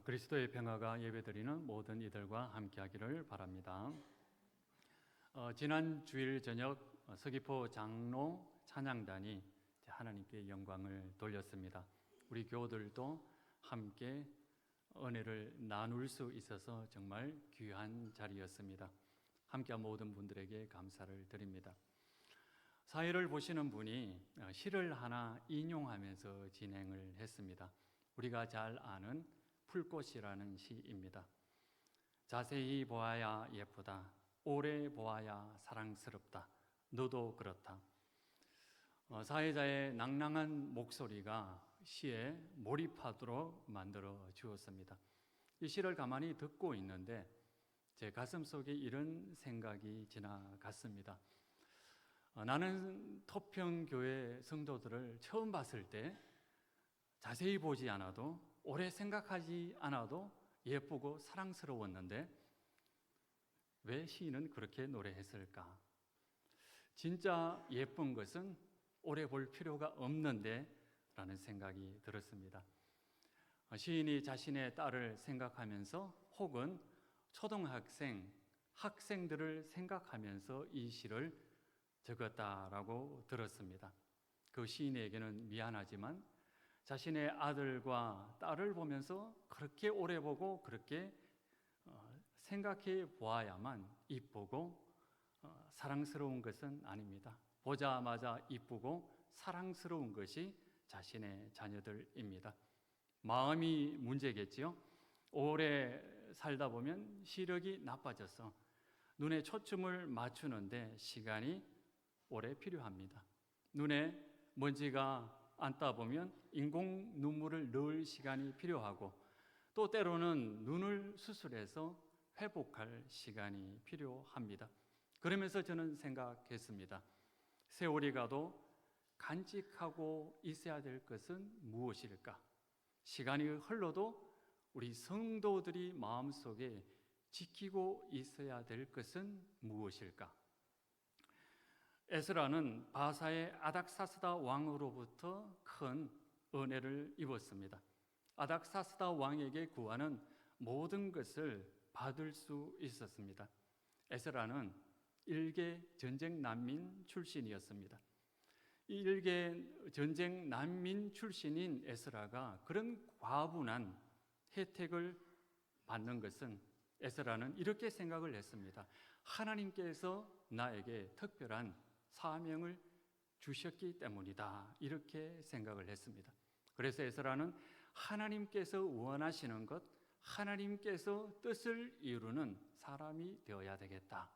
그리스도의 평화가 예배드리는 모든 이들과 함께하기를 바랍니다. 지난 주일 저녁 서귀포 장로 찬양단이 하나님께 영광을 돌렸습니다. 우리 교우들도 함께 은혜를 나눌 수 있어서 정말 귀한 자리였습니다. 함께한 모든 분들에게 감사를 드립니다. 사회를 보시는 분이 시를 하나 인용하면서 진행을 했습니다. 우리가 잘 아는 풀꽃이라는 시입니다. 자세히 보아야 예쁘다. 오래 보아야 사랑스럽다. 너도 그렇다. 사회자의 낭낭한 목소리가 시에 몰입하도록 만들어 주었습니다. 이 시를 가만히 듣고 있는데 제 가슴 속에 이런 생각이 지나갔습니다. 나는 토평교회 성도들을 처음 봤을 때 자세히 보지 않아도 오래 생각하지 않아도 예쁘고 사랑스러웠는데 왜 시인은 그렇게 노래했을까? 진짜 예쁜 것은 오래 볼 필요가 없는데 라는 생각이 들었습니다. 시인이 자신의 딸을 생각하면서 혹은 초등학생, 학생들을 생각하면서 이 시를 적었다라고 들었습니다. 그 시인에게는 미안하지만 자신의 아들과 딸을 보면서 그렇게 오래 보고 그렇게 생각해 보아야만 이쁘고 사랑스러운 것은 아닙니다. 보자마자 이쁘고 사랑스러운 것이 자신의 자녀들입니다. 마음이 문제겠지요. 오래 살다 보면 시력이 나빠져서 눈에 초점을 맞추는데 시간이 오래 필요합니다. 눈에 먼지가 앉다 보면 인공 눈물을 넣을 시간이 필요하고 또 때로는 눈을 수술해서 회복할 시간이 필요합니다. 그러면서 저는 생각했습니다. 세월이 가도 간직하고 있어야 될 것은 무엇일까? 시간이 흘러도 우리 성도들이 마음속에 지키고 있어야 될 것은 무엇일까? 에스라는 바사의 아닥사스다 왕으로부터 큰 은혜를 입었습니다. 아닥사스다 왕에게 구하는 모든 것을 받을 수 있었습니다. 에스라는 일개 전쟁 난민 출신이었습니다. 이 일개 전쟁 난민 출신인 에스라가 그런 과분한 혜택을 받는 것은 에스라는 이렇게 생각을 했습니다. 하나님께서 나에게 특별한 사명을 주셨기 때문이다. 이렇게 생각을 했습니다. 그래서 에스라는 하나님께서 원하시는 것, 하나님께서 뜻을 이루는 사람이 되어야 되겠다.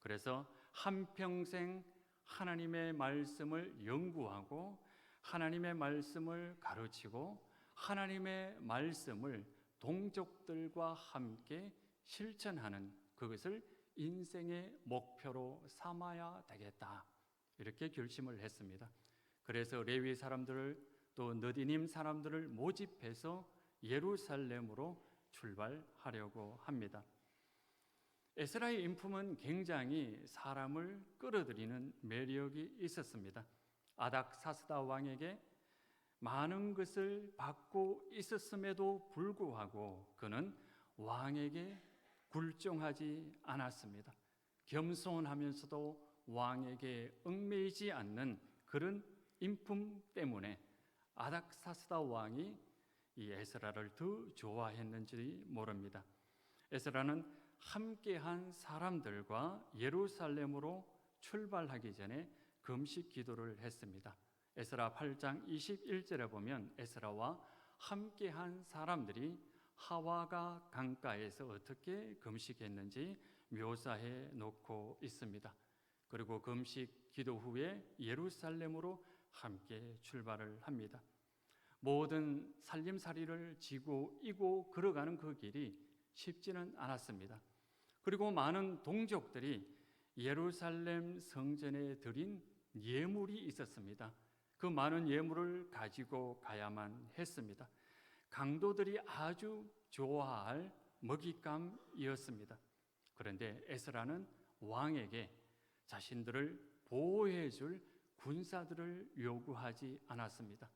그래서 한평생 하나님의 말씀을 연구하고 하나님의 말씀을 가르치고 하나님의 말씀을 동족들과 함께 실천하는 그것을 인생의 목표로 삼아야 되겠다. 이렇게 결심을 했습니다. 그래서 레위 사람들을 또 느디님 사람들을 모집해서 예루살렘으로 출발하려고 합니다. 에스라의 인품은 굉장히 사람을 끌어들이는 매력이 있었습니다. 아닥사스다 왕에게 많은 것을 받고 있었음에도 불구하고 그는 왕에게 굴종하지 않았습니다. 겸손하면서도 왕에게 얽매이지 않는 그런 인품 때문에 아닥사스다 왕이 이 에스라를 더 좋아했는지 모릅니다. 에스라는 함께한 사람들과 예루살렘으로 출발하기 전에 금식 기도를 했습니다. 에스라 8장 21절에 보면 에스라와 함께한 사람들이 하와가 강가에서 어떻게 금식했는지 묘사해 놓고 있습니다. 그리고 금식 기도 후에 예루살렘으로 함께 출발을 합니다. 모든 살림살이를 지고 이고 걸어가는 그 길이 쉽지는 않았습니다. 그리고 많은 동족들이 예루살렘 성전에 드린 예물이 있었습니다. 그 많은 예물을 가지고 가야만 했습니다. 강도들이 아주 좋아할 먹잇감이었습니다. 그런데 에스라는 왕에게 자신들을 보호해 줄 군사들을 요구하지 않았습니다.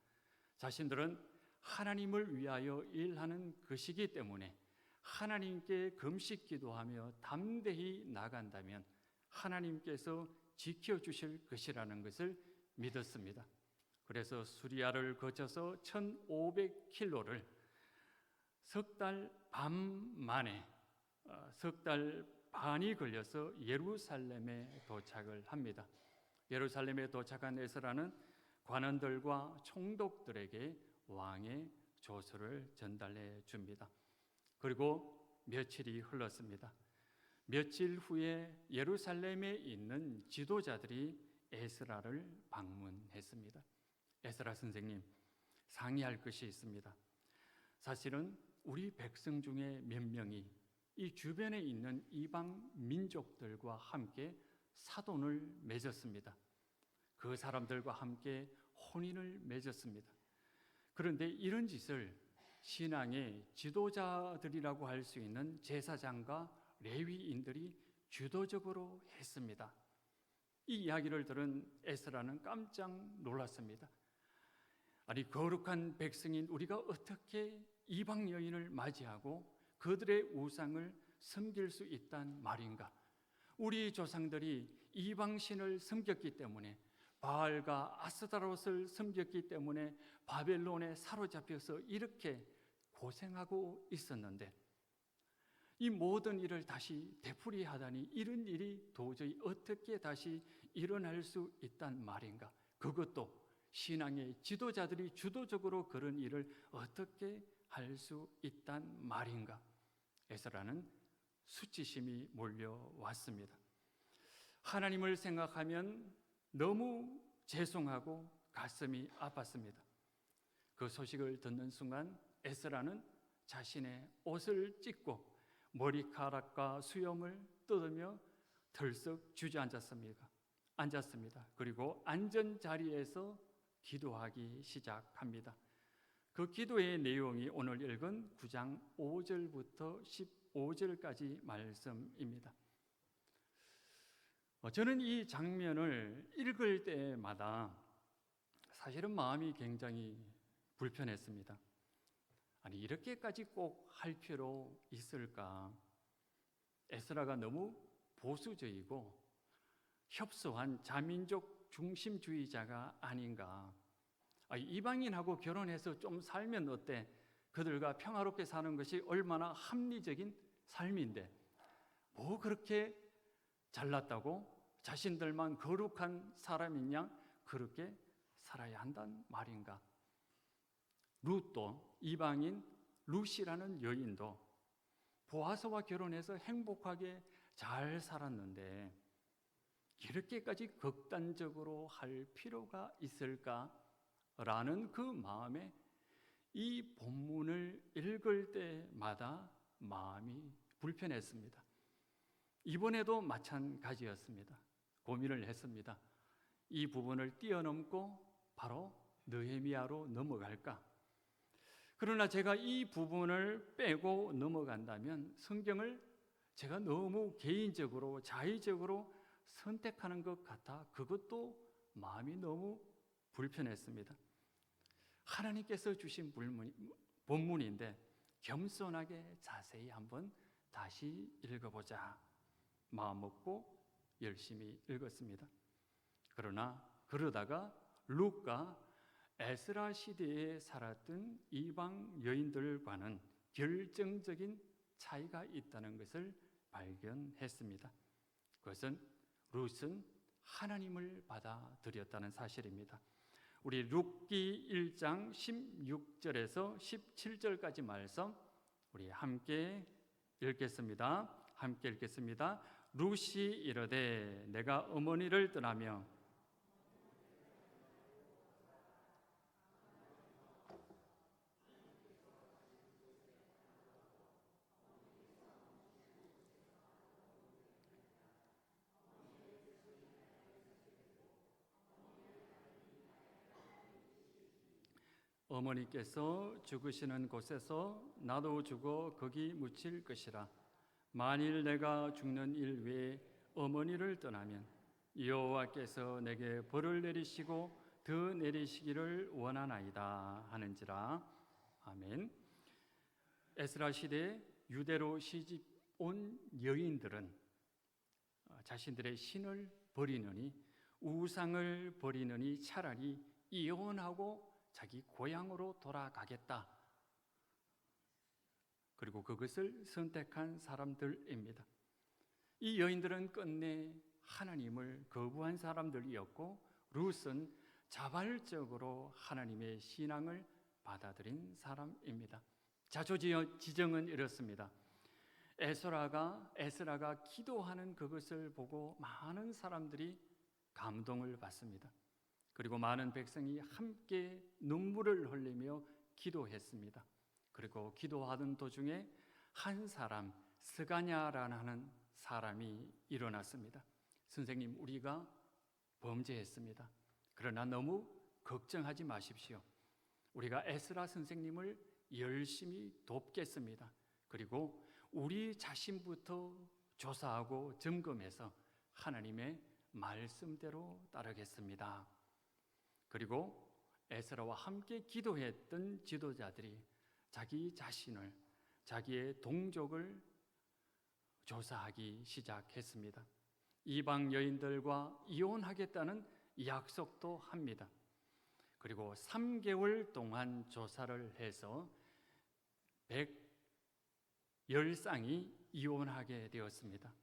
자신들은 하나님을 위하여 일하는 것이기 때문에 하나님께 금식 기도하며 담대히 나간다면 하나님께서 지켜주실 것이라는 것을 믿었습니다. 그래서 수리아를 거쳐서 1500km를 석 달 반 만에 석 달 반이 걸려서 예루살렘에 도착을 합니다. 예루살렘에 도착한 에스라는 관원들과 총독들에게 왕의 조서를 전달해 줍니다. 그리고 며칠이 흘렀습니다. 며칠 후에 예루살렘에 있는 지도자들이 에스라를 방문했습니다. 에스라 선생님, 상의할 것이 있습니다. 사실은 우리 백성 중에 몇 명이 이 주변에 있는 이방 민족들과 함께 사돈을 맺었습니다. 그 사람들과 함께 혼인을 맺었습니다. 그런데 이런 짓을 신앙의 지도자들이라고 할 수 있는 제사장과 레위인들이 주도적으로 했습니다. 이 이야기를 들은 에스라는 깜짝 놀랐습니다. 아니, 거룩한 백성인 우리가 어떻게 이방 여인을 맞이하고 그들의 우상을 섬길 수 있단 말인가? 우리 조상들이 이방 신을 섬겼기 때문에, 바알과 아스타롯을 섬겼기 때문에 바벨론에 사로잡혀서 이렇게 고생하고 있었는데 이 모든 일을 다시 되풀이하다니 이런 일이 도저히 어떻게 다시 일어날 수 있단 말인가? 그것도 신앙의 지도자들이 주도적으로 그런 일을 어떻게 할 수 있단 말인가? 에스라는 수치심이 몰려왔습니다. 하나님을 생각하면 너무 죄송하고 가슴이 아팠습니다. 그 소식을 듣는 순간 에스라는 자신의 옷을 찢고 머리카락과 수염을 뜯으며 털썩 주저앉았습니다. 그리고 앉은 자리에서 기도하기 시작합니다. 그 기도의 내용이 오늘 읽은 9장 5절부터 15절까지 말씀입니다. 저는 이 장면을 읽을 때마다 사실은 마음이 굉장히 불편했습니다. 아니, 이렇게까지 꼭 할 필요 있을까? 에스라가 너무 보수적이고 협소한 자민족 중심주의자가 아닌가? 이방인하고 결혼해서 좀 살면 어때? 그들과 평화롭게 사는 것이 얼마나 합리적인 삶인데 뭐 그렇게 잘났다고 자신들만 거룩한 사람인 양 그렇게 살아야 한단 말인가? 룻도, 이방인 룻이라는 여인도 보아스와 결혼해서 행복하게 잘 살았는데 이렇게까지 극단적으로 할 필요가 있을까라는 그 마음에 이 본문을 읽을 때마다 마음이 불편했습니다. 이번에도 마찬가지였습니다. 고민을 했습니다. 이 부분을 뛰어넘고 바로 느헤미야로 넘어갈까? 그러나 제가 이 부분을 빼고 넘어간다면 성경을 제가 너무 개인적으로 자의적으로 선택하는 것 같아 그것도 마음이 너무 불편했습니다. 하나님께서 주신 본문인데 겸손하게 자세히 한번 다시 읽어보자 마음 먹고 열심히 읽었습니다. 그러다가 룻과 에스라 시대에 살았던 이방 여인들과는 결정적인 차이가 있다는 것을 발견했습니다. 그것은 룻은 하나님을 받아들였다는 사실입니다. 우리 룻기 1장 16절에서 17절까지 말씀 우리 함께 읽겠습니다. 룻이 이르되 내가 어머니를 떠나며 어머니께서 죽으시는 곳에서 나도 죽어 거기 묻힐 것이라. 만일 내가 죽는 일 외에 어머니를 떠나면 여호와께서 내게 벌을 내리시고 더 내리시기를 원하나이다 하는지라. 아멘. 에스라 시대에 유대로 시집 온 여인들은 자신들의 신을 버리느니, 우상을 버리느니 차라리 이혼하고 자기 고향으로 돌아가겠다. 그리고 그것을 선택한 사람들입니다. 이 여인들은 끝내 하나님을 거부한 사람들이었고, 룻은 자발적으로 하나님의 신앙을 받아들인 사람입니다. 자초지정은 이렇습니다. 에스라가 기도하는 그것을 보고 많은 사람들이 감동을 받습니다. 그리고 많은 백성이 함께 눈물을 흘리며 기도했습니다. 그리고 기도하던 도중에 한 사람, 스가냐라는 사람이 일어났습니다. 선생님, 우리가 범죄했습니다. 그러나 너무 걱정하지 마십시오. 우리가 에스라 선생님을 열심히 돕겠습니다. 그리고 우리 자신부터 조사하고 점검해서 하나님의 말씀대로 따르겠습니다. 그리고 에스라와 함께 기도했던 지도자들이 자기 자신을, 자기의 동족을 조사하기 시작했습니다. 이방 여인들과 이혼하겠다는 약속도 합니다. 그리고 3개월 동안 조사를 해서 110쌍이 이혼하게 되었습니다.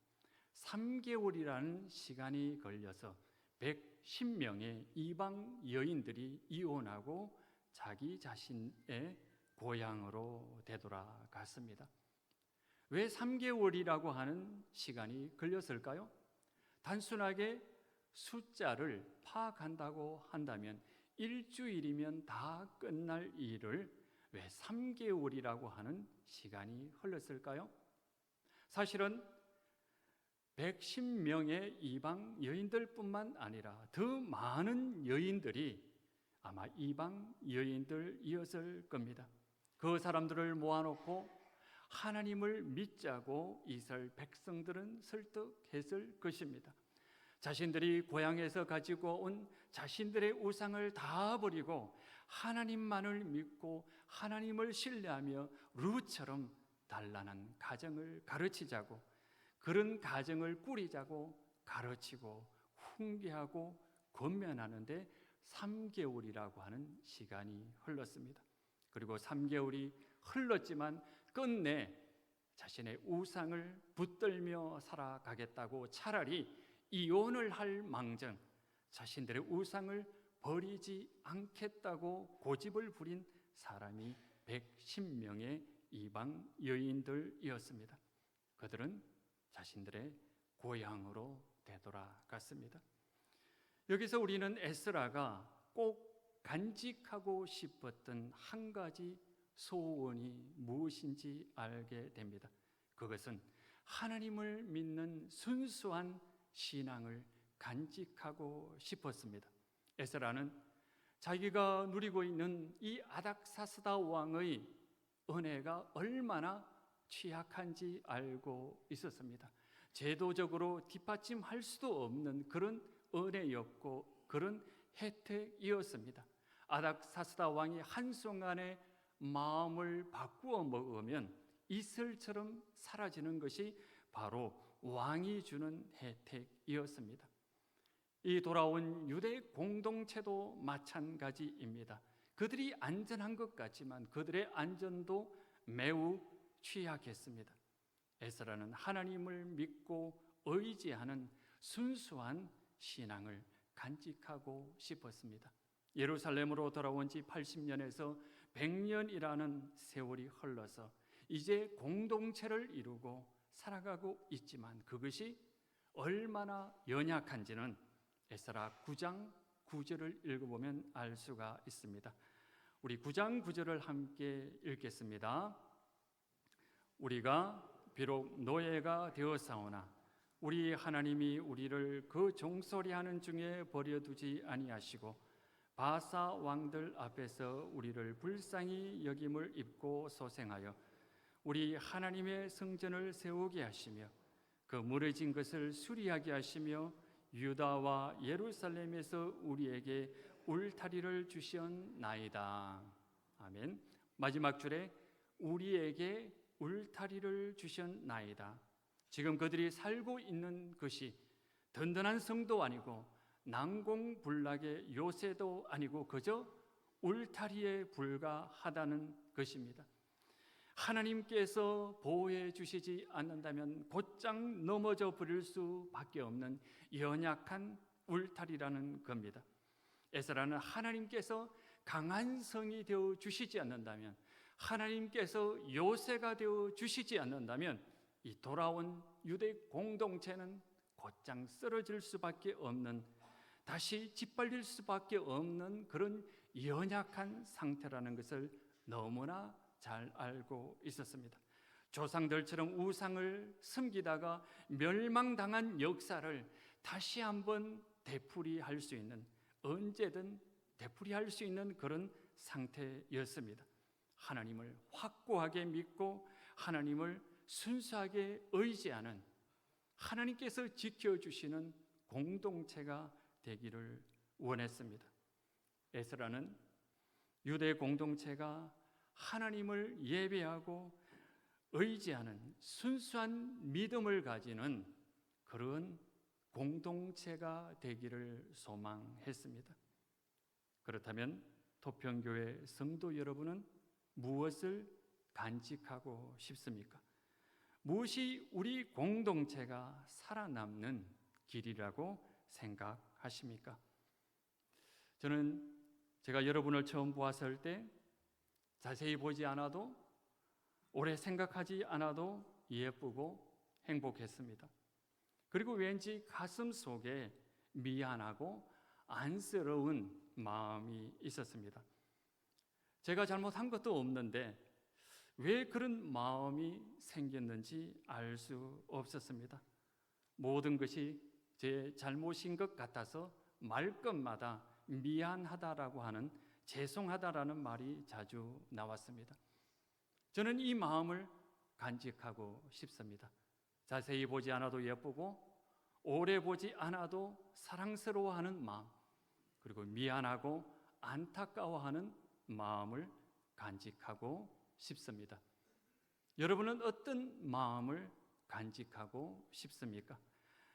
3개월이라는 시간이 걸려서 110명의 이방 여인들이 이혼하고 자기 자신의 고향으로 되돌아갔습니다. 왜 3개월이라고 하는 시간이 걸렸을까요? 단순하게 숫자를 파악한다고 한다면 일주일이면 다 끝날 일을 왜 3개월이라고 하는 시간이 흘렀을까요? 사실은 110명의 이방 여인들뿐만 아니라 더 많은 여인들이 아마 이방 여인들이었을 겁니다. 그 사람들을 모아놓고 하나님을 믿자고 이스라엘 백성들은 설득했을 것입니다. 자신들이 고향에서 가지고 온 자신들의 우상을 다 버리고 하나님만을 믿고 하나님을 신뢰하며 룻처럼 단란한 가정을 가르치자고, 그런 가정을 꾸리자고 가르치고 훈계하고 권면하는데 3개월이라고 하는 시간이 흘렀습니다. 그리고 3개월이 흘렀지만 끝내 자신의 우상을 붙들며 살아가겠다고 차라리 이혼을 할 망정 자신들의 우상을 버리지 않겠다고 고집을 부린 사람이 110명의 이방 여인들이었습니다. 그들은 자신들의 고향으로 되돌아갔습니다. 여기서 우리는 에스라가 꼭 간직하고 싶었던 한 가지 소원이 무엇인지 알게 됩니다. 그것은 하나님을 믿는 순수한 신앙을 간직하고 싶었습니다. 에스라는 자기가 누리고 있는 이 아닥사스다 왕의 은혜가 얼마나 취약한지 알고 있었습니다. 제도적으로 뒷받침할 수도 없는 그런 은혜였고 그런 혜택이었습니다. 아닥사스다 왕이 한순간에 마음을 바꾸어 먹으면 이슬처럼 사라지는 것이 바로 왕이 주는 혜택이었습니다. 이 돌아온 유대 공동체도 마찬가지입니다. 그들이 안전한 것 같지만 그들의 안전도 매우 취약했습니다. 에스라는 하나님을 믿고 의지하는 순수한 신앙을 간직하고 싶었습니다. 예루살렘으로 돌아온 지 80년에서 100년이라는 세월이 흘러서 이제 공동체를 이루고 살아가고 있지만 그것이 얼마나 연약한지는 에스라 9장 9절을 읽어보면 알 수가 있습니다. 우리 9장 9절을 함께 읽겠습니다. 우리가 비록 노예가 되었사오나 우리 하나님이 우리를 그 종소리하는 중에 버려두지 아니하시고 바사 왕들 앞에서 우리를 불쌍히 여김을 입고 소생하여 우리 하나님의 성전을 세우게 하시며 그 무너진 것을 수리하게 하시며 유다와 예루살렘에서 우리에게 울타리를 주셨나이다. 아멘. 마지막 줄에 우리에게 울타리를 주셨나이다. 지금 그들이 살고 있는 것이 든든한 성도 아니고 난공불락의 요새도 아니고 그저 울타리에 불과하다는 것입니다. 하나님께서 보호해 주시지 않는다면 곧장 넘어져 버릴 수밖에 없는 연약한 울타리라는 겁니다. 에스라는 하나님께서 강한 성이 되어 주시지 않는다면, 하나님께서 요새가 되어 주시지 않는다면 이 돌아온 유대 공동체는 곧장 쓰러질 수밖에 없는, 다시 짓밟릴 수밖에 없는 그런 연약한 상태라는 것을 너무나 잘 알고 있었습니다. 조상들처럼 우상을 섬기다가 멸망당한 역사를 다시 한번 되풀이할 수 있는, 언제든 되풀이할 수 있는 그런 상태였습니다. 하나님을 확고하게 믿고 하나님을 순수하게 의지하는, 하나님께서 지켜주시는 공동체가 되기를 원했습니다. 에스라는 유대 공동체가 하나님을 예배하고 의지하는 순수한 믿음을 가지는 그런 공동체가 되기를 소망했습니다. 그렇다면 토평교회 성도 여러분은 무엇을 간직하고 싶습니까? 무엇이 우리 공동체가 살아남는 길이라고 생각하십니까? 저는 제가 여러분을 처음 보았을 때 자세히 보지 않아도, 오래 생각하지 않아도 예쁘고 행복했습니다. 그리고 왠지 가슴 속에 미안하고 안쓰러운 마음이 있었습니다. 제가 잘못한 것도 없는데 왜 그런 마음이 생겼는지 알 수 없었습니다. 모든 것이 제 잘못인 것 같아서 말끝마다 미안하다라고 하는, 죄송하다라는 말이 자주 나왔습니다. 저는 이 마음을 간직하고 싶습니다. 자세히 보지 않아도 예쁘고 오래 보지 않아도 사랑스러워하는 마음, 그리고 미안하고 안타까워하는 마음을 간직하고 싶습니다. 여러분은 어떤 마음을 간직하고 싶습니까?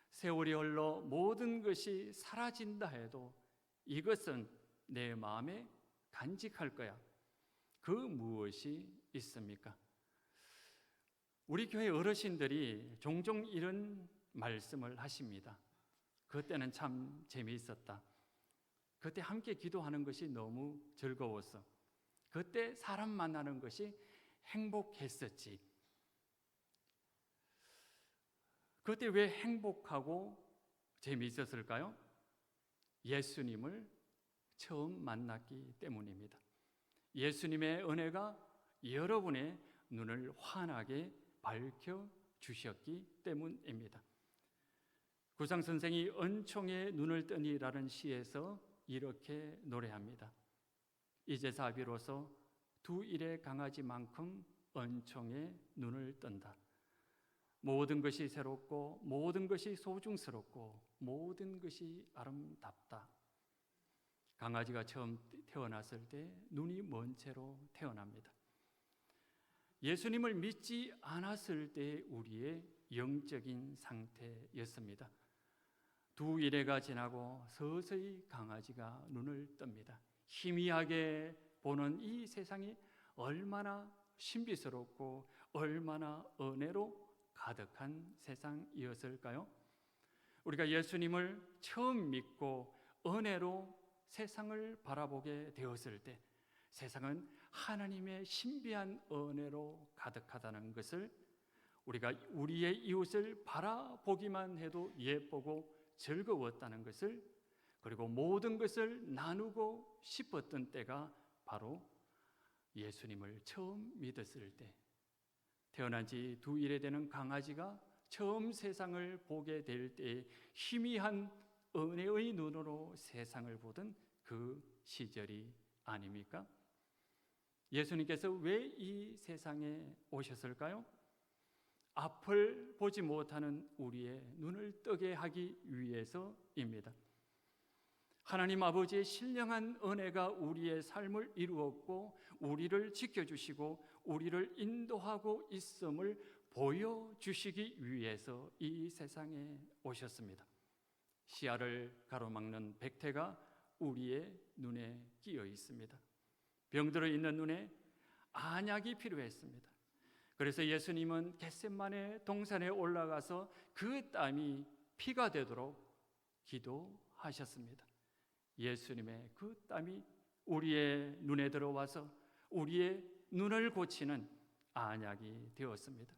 세월이 흘러 모든 것이 사라진다 해도 이것은 내 마음에 간직할 거야. 그 무엇이 있습니까? 우리 교회 어르신들이 종종 이런 말씀을 하십니다. 그때는 참 재미있었다. 그때 함께 기도하는 것이 너무 즐거웠어. 그때 사람 만나는 것이 행복했었지. 그때 왜 행복하고 재미있었을까요? 예수님을 처음 만났기 때문입니다. 예수님의 은혜가 여러분의 눈을 환하게 밝혀 주셨기 때문입니다. 구상 선생이 은총의 눈을 뜨니라는 시에서 이렇게 노래합니다. 이제사 비로소 두 일의 강아지만큼 은총의 눈을 뜬다. 모든 것이 새롭고 모든 것이 소중스럽고 모든 것이 아름답다. 강아지가 처음 태어났을 때 눈이 먼 채로 태어납니다. 예수님을 믿지 않았을 때 우리의 영적인 상태였습니다. 두 일회가 지나고 서서히 강아지가 눈을 뜹니다. 희미하게 보는 이 세상이 얼마나 신비스럽고 얼마나 은혜로 가득한 세상이었을까요? 우리가 예수님을 처음 믿고 은혜로 세상을 바라보게 되었을 때 세상은 하나님의 신비한 은혜로 가득하다는 것을, 우리가 우리의 이웃을 바라보기만 해도 예쁘고 즐거웠다는 것을, 그리고 모든 것을 나누고 싶었던 때가 바로 예수님을 처음 믿었을 때, 태어난 지 두 일에 되는 강아지가 처음 세상을 보게 될 때의 희미한 은혜의 눈으로 세상을 보던 그 시절이 아닙니까? 예수님께서 왜 이 세상에 오셨을까요? 앞을 보지 못하는 우리의 눈을 뜨게 하기 위해서입니다. 하나님 아버지의 신령한 은혜가 우리의 삶을 이루었고 우리를 지켜주시고 우리를 인도하고 있음을 보여주시기 위해서 이 세상에 오셨습니다. 시야를 가로막는 백태가 우리의 눈에 끼어 있습니다. 병들어 있는 눈에 안약이 필요했습니다. 그래서 예수님은 겟세마네 동산에 올라가서 그 땀이 피가 되도록 기도하셨습니다. 예수님의 그 땀이 우리의 눈에 들어와서 우리의 눈을 고치는 안약이 되었습니다.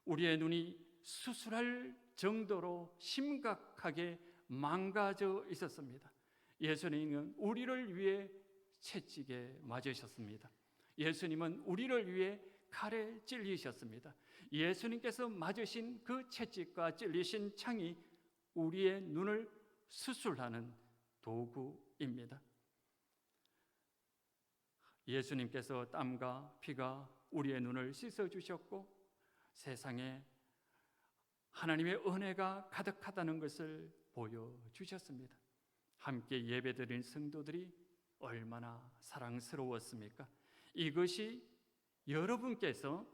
우리의 눈이 수술할 정도로 심각하게 망가져 있었습니다. 예수님은 우리를 위해 채찍에 맞으셨습니다. 예수님은 우리를 위해 칼에 찔리셨습니다. 예수님께서 맞으신 그 채찍과 찔리신 창이 우리의 눈을 수술하는 도구입니다. 예수님께서 땀과 피가 우리의 눈을 씻어주셨고 세상에 하나님의 은혜가 가득하다는 것을 보여주셨습니다. 함께 예배드린 성도들이 얼마나 사랑스러웠습니까? 이것이 여러분께서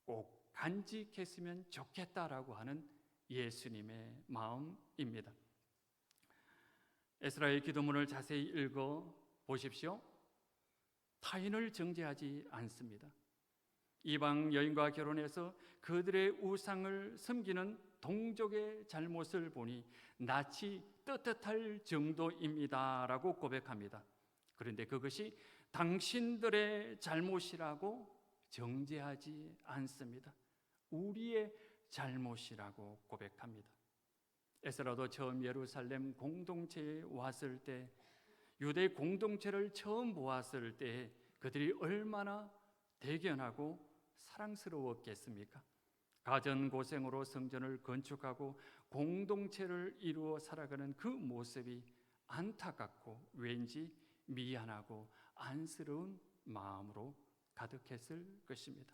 꼭 간직했으면 좋겠다라고 하는 예수님의 마음입니다. 에스라의 기도문을 자세히 읽어 보십시오. 타인을 정죄하지 않습니다. 이방 여인과 결혼해서 그들의 우상을 섬기는 동족의 잘못을 보니 낯이 떳떳할 정도입니다라고 고백합니다. 그런데 그것이 당신들의 잘못이라고 정죄하지 않습니다. 우리의 잘못이라고 고백합니다. 에스라도 처음 예루살렘 공동체에 왔을 때, 유대 공동체를 처음 보았을 때 그들이 얼마나 대견하고 사랑스러웠겠습니까? 가전고생으로 성전을 건축하고 공동체를 이루어 살아가는 그 모습이 안타깝고 왠지 미안하고 안쓰러운 마음으로 가득했을 것입니다.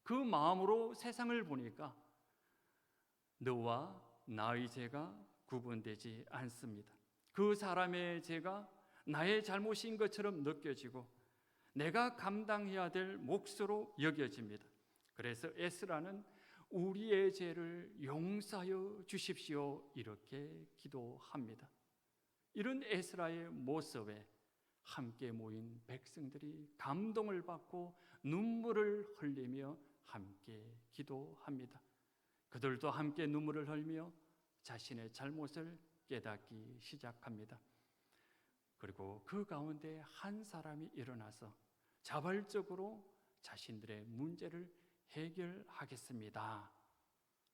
그 마음으로 세상을 보니까 너와 나의 죄가 구분되지 않습니다. 그 사람의 죄가 나의 잘못인 것처럼 느껴지고 내가 감당해야 될 몫으로 여겨집니다. 그래서 에스라는 우리의 죄를 용서하여 주십시오 이렇게 기도합니다. 이런 에스라의 모습에 함께 모인 백성들이 감동을 받고 눈물을 흘리며 함께 기도합니다. 그들도 함께 눈물을 흘리며 자신의 잘못을 깨닫기 시작합니다. 그리고 그 가운데 한 사람이 일어나서 자발적으로 자신들의 문제를 해결하겠습니다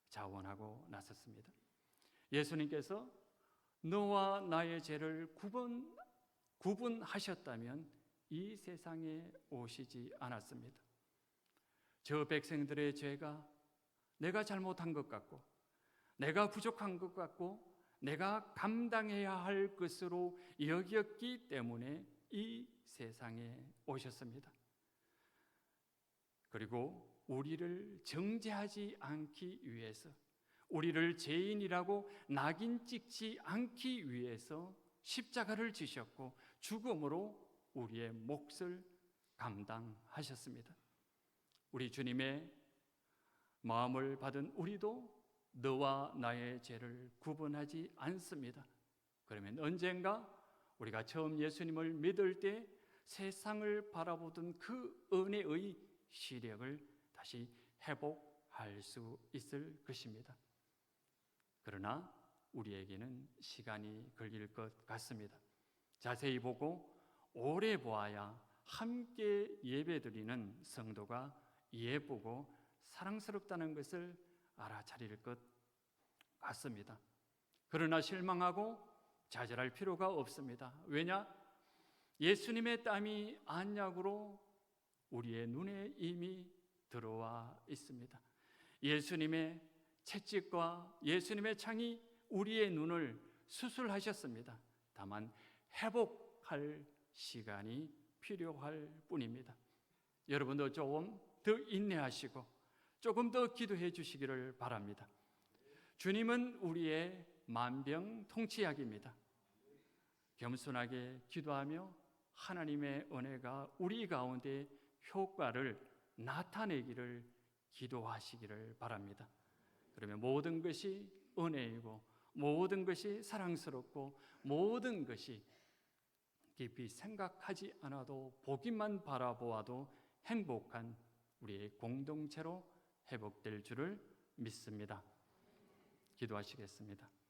자원하고 나섰습니다. 예수님께서 너와 나의 죄를 구분하셨다면 이 세상에 오시지 않았습니다. 저 백성들의 죄가 내가 잘못한 것 같고 내가 부족한 것 같고 내가 감당해야 할 것으로 여겼기 때문에 이 세상에 오셨습니다. 그리고 우리를 정죄하지 않기 위해서, 우리를 죄인이라고 낙인 찍지 않기 위해서 십자가를 지셨고 죽음으로 우리의 몫을 감당하셨습니다. 우리 주님의 마음을 받은 우리도 너와 나의 죄를 구분하지 않습니다. 그러면 언젠가 우리가 처음 예수님을 믿을 때 세상을 바라보던 그 은혜의 시력을 다시 회복할 수 있을 것입니다. 그러나 우리에게는 시간이 걸릴 것 같습니다. 자세히 보고 오래 보아야 함께 예배드리는 성도가 예쁘고 사랑스럽다는 것을 알아차릴 것 같습니다. 그러나 실망하고 좌절할 필요가 없습니다. 왜냐? 예수님의 땀이 안약으로 우리의 눈에 이미 들어와 있습니다. 예수님의 채찍과 예수님의 창이 우리의 눈을 수술하셨습니다. 다만 회복할 시간이 필요할 뿐입니다. 여러분도 조금 더 인내하시고 조금 더 기도해 주시기를 바랍니다. 주님은 우리의 만병통치약입니다. 겸손하게 기도하며 하나님의 은혜가 우리 가운데 효과를 나타내기를 기도하시기를 바랍니다. 그러면 모든 것이 은혜이고 모든 것이 사랑스럽고 모든 것이 깊이 생각하지 않아도 보기만 바라보아도 행복한 우리의 공동체로 회복될 줄을 믿습니다. 기도하시겠습니다.